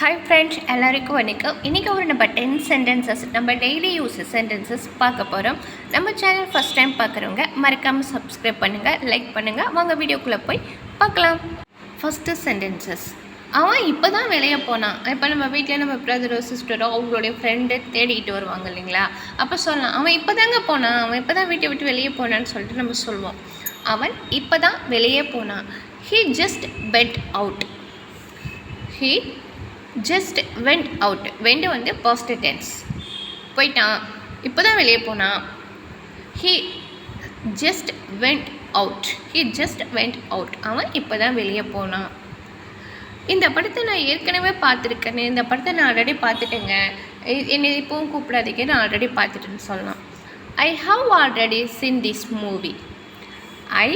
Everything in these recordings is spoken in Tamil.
ஹாய் ஃப்ரெண்ட்ஸ், எல்லாருக்கும் வணக்கம். இன்றைக்கி நம்ம 10 சென்டென்சஸ் நம்ம டெய்லி யூஸ் சென்டென்சஸ் பார்க்க போகிறோம். நம்ம சேனல் ஃபஸ்ட் டைம் பார்க்குறவங்க மறக்காமல் சப்ஸ்கிரைப் பண்ணுங்கள், லைக் பண்ணுங்கள். வாங்க வீடியோக்குள்ளே போய் பார்க்கலாம். First sentences. அவன் இப்போ தான் வெளியே போனான். இப்போ நம்ம வீட்டில் நம்ம பிரதரோ சிஸ்டரோ அவங்களுடைய ஃப்ரெண்டு தேடிக்கிட்டு வருவாங்க இல்லைங்களா? அப்போ சொல்லலாம், அவன் இப்போ தாங்க போனான், அவன் இப்போ தான் வீட்டை விட்டு வெளியே போனான்னு சொல்லிட்டு நம்ம சொல்லுவோம். அவன் இப்போ தான் வெளியே போனான். He just went out. He just went out. Went வந்து பாஸ்ட் டென்ஸ். போயிட்டான், இப்போ தான் வெளியே போனான். He just went out. He just went out. அவன் இப்போ தான் வெளியே போனான். இந்த படத்தை நான் ஏற்கனவே பார்த்துருக்கேன்னு, இந்த படத்தை நான் ஆல்ரெடி பார்த்துட்டேங்க, என்னை இப்போவும் கூப்பிடாதீங்க, நான் ஆல்ரெடி பார்த்துட்டேன்னு சொல்லலாம். I have already seen this movie. I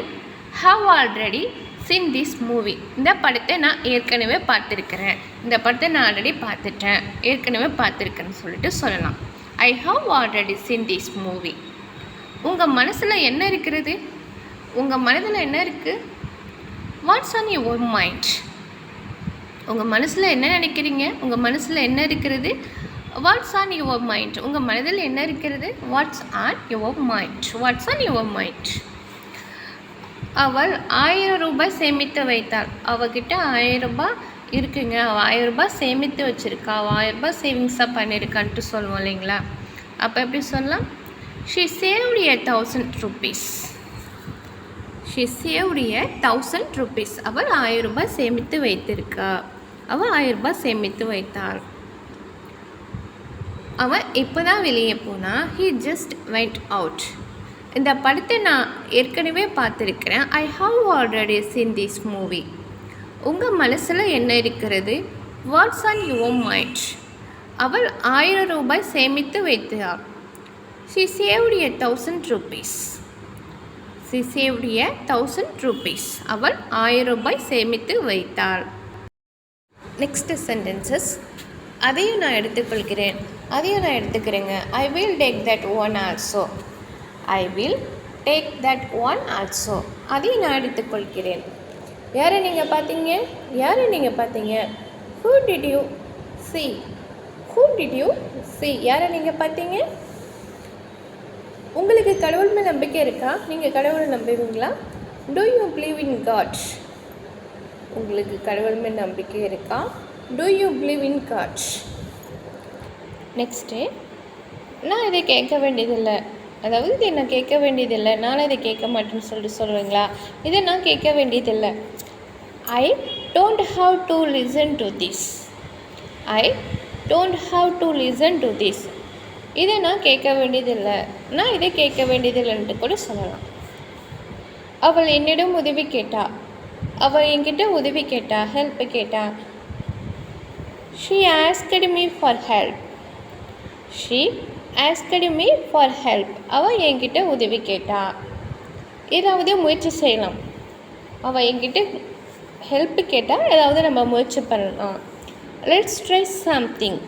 have already seen this movie. இந்த படத்தை நான் ஏற்கனவே பார்த்துருக்கிறேன், இந்த படத்தை நான் ஆல்ரெடி பார்த்துட்டேன், ஏற்கனவே பார்த்துருக்கேன்னு சொல்லிட்டு சொல்லலாம். I have already seen this movie. உங்கள் மனசில் என்ன இருக்கிறது? உங்கள் மனதில் என்ன இருக்குது? What's on your mind? உங்கள் மனசில் என்ன நினைக்கிறீங்க? உங்கள் மனசில் என்ன இருக்கிறது? What's on your mind. உங்கள் மனதில் என்ன இருக்கிறது? What's on your mind. What's on your mind. அவள் 1000 ரூபாய் சேமித்து வைத்தாள். அவகிட்ட 1000 ரூபாய் இருக்குங்க, அவள் 1000 ரூபாய் சேமித்து வச்சுருக்கா, அவள் 1000 ரூபாய் சேவிங்ஸாக பண்ணியிருக்கான்ட்டு சொல்லுவோம் இல்லைங்களா? அப்போ எப்படி சொல்லலாம்? She saved 1000 rupees. She saved 1000 rupees. அவள் 1000 ரூபாய் சேமித்து வைத்திருக்கா, அவள் 1000 ரூபாய் சேமித்து வைத்தாள். அவன் இப்போ தான் வெளியே போனான். He just went out. இந்த படத்தை நான் ஏற்கனவே பார்த்துருக்கிறேன். I have already seen this movie. உங்கள் மனசில் என்ன இருக்கிறது? What's on your mind. அவள் 1000 ரூபாய் சேமித்து வைத்தாள். She saved 1000 rupees. She saved 1000 rupees. அவள் 1000 ரூபாய் சேமித்து வைத்தாள். Next sentences. அதையும் நான் எடுத்துக்கொள்கிறேன், அதையும் நான் எடுத்துக்கிறேங்க. I will take that one also. I will take that one also. அதையும் நான் எடுத்துக்கொள்கிறேன். யாரை நீங்கள் பார்த்தீங்க? யாரை நீங்கள் பார்த்தீங்க? Who did you see? Who did you see? யாரை நீங்கள் பார்த்தீங்க? உங்களுக்கு கடவுள் மேல் நம்பிக்கை இருக்கா? நீங்கள் கடவுளை நம்புவீங்களா? Do you believe in God? உங்களுக்கு கடவுள் மேல் நம்பிக்கை இருக்கா? Do you believe in God? Next, நான் இதை கேட்க வேண்டியதில்லை, அதாவது இதை நான் கேட்க வேண்டியதில்லை, நான் இதை கேட்க மாட்டேன்னு சொல்லிட்டு சொல்லுவீங்களா? இதை நான் கேட்க வேண்டியதில்லை. I don't have to listen to this. I don't have to listen to this. இதை நான் கேட்க வேண்டியதில்லை, நான் இதை கேட்க வேண்டியதில்லைன்ட்டு கூட சொல்லலாம். அவள் என்னிடம் உதவி கேட்டா. அவள் என்கிட்ட உதவி கேட்டா, ஹெல்ப் கேட்டா. She asked me for help. She asked me for help. அவள் என்கிட்ட உதவி கேட்டா. ஏதாவது முயற்சி செய்யலாம். அவள் என்கிட்ட ஹெல்ப் கேட்டால் ஏதாவது நம்ம முயற்சி பண்ணலாம். Let's try something.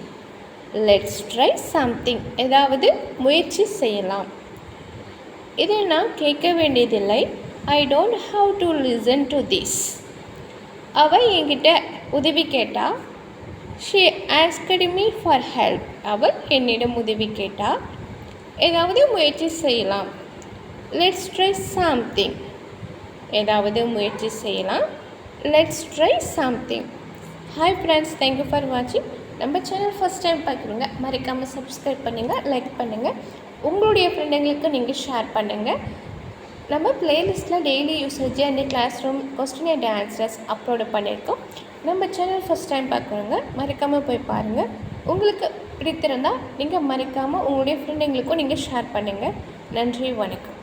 Let's try something. ஏதாவது முயற்சி செய்யலாம். இதை நான் கேட்க வேண்டியதில்லை. I don't have to listen to this. அவள் என்கிட்ட உதவி கேட்டா. She asked me for help. அவள் என்னிடம் உதவி கேட்டால் ஏதாவது முயற்சி செய்யலாம். Let's try something. ஏதாவது முயற்சி செய்யலாம். Let's try something. Hi friends, thank you for வாட்சிங். நம்ம சேனல் ஃபஸ்ட் டைம் பார்க்குறவங்க மறக்காமல் சப்ஸ்கிரைப் பண்ணுங்கள், லைக் பண்ணுங்கள். உங்களுடைய ஃப்ரெண்டுங்களுக்கு நீங்கள் ஷேர் பண்ணுங்கள். நம்ம பிளேலிஸ்ட்டில் daily usage and classroom question and answers upload பண்ணியிருக்கோம். நம்ம சேனல் ஃபஸ்ட் டைம் பார்க்குறவங்க மறக்காமல் போய் பாருங்கள். உங்களுக்கு பிடித்திருந்தால் நீங்கள் மறக்காமல் உங்களுடைய ஃப்ரெண்டுங்களுக்கும் நீங்கள் ஷேர் பண்ணுங்கள். நன்றி, வணக்கம்.